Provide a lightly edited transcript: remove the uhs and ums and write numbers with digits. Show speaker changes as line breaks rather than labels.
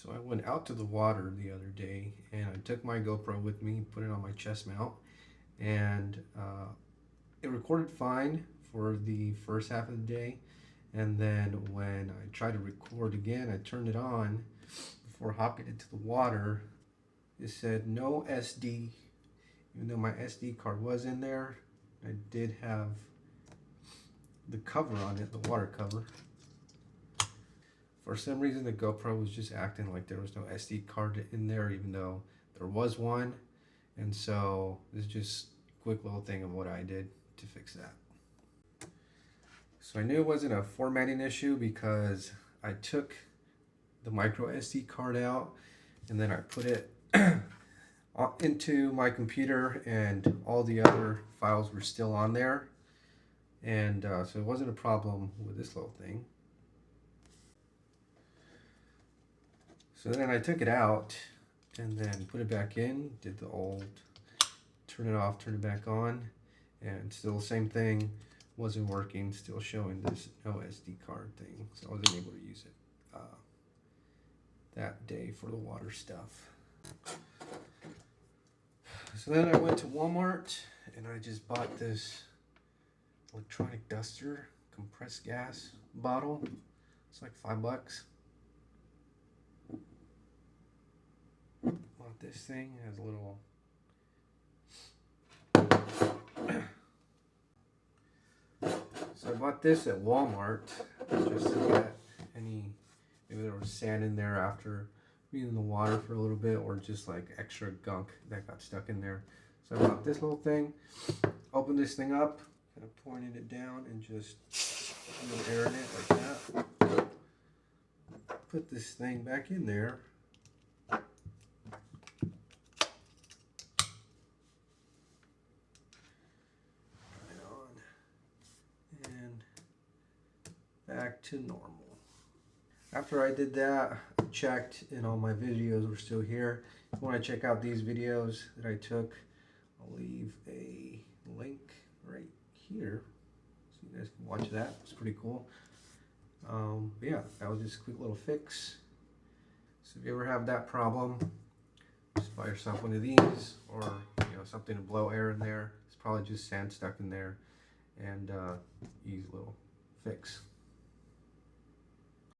So I went out to the water the other day and I took my GoPro with me, put it on my chest mount, and it recorded fine for the first half of the day. And then when I tried to record again, I turned it on before hopping into the water. It said no SD, even though my SD card was in there. I did have the cover on it, the water cover. For some reason, the GoPro was just acting like there was no SD card in there, even though there was one. And so this is just a quick little thing of what I did to fix that. So I knew it wasn't a formatting issue because I took the micro SD card out and then I put it into my computer, and all the other files were still on there. And so it wasn't a problem with this little thing. So then I took it out and then put it back in, did the old turn it off, turn it back on, and still the same thing, wasn't working, still showing this no SD card thing. So I wasn't able to use it that day for the water stuff. So then I went to Walmart and I just bought this electronic duster compressed gas bottle. It's like $5. Bought this thing, it has a little so I bought this at Walmart just to get maybe there was sand in there after being in the water for a little bit, or just like extra gunk that got stuck in there. So I bought this little thing, opened this thing up, kind of pointed it down and just put a little air in it like that. Put this thing back in there. Back to normal. After I did that, I checked and all my videos were still here. If you want to check out these videos that I took, I'll leave a link right here so you guys can watch that. It's pretty cool. But yeah, that was just a quick little fix. So if you ever have that problem, just buy yourself one of these, or something to blow air in there. It's probably just sand stuck in there, and easy little fix.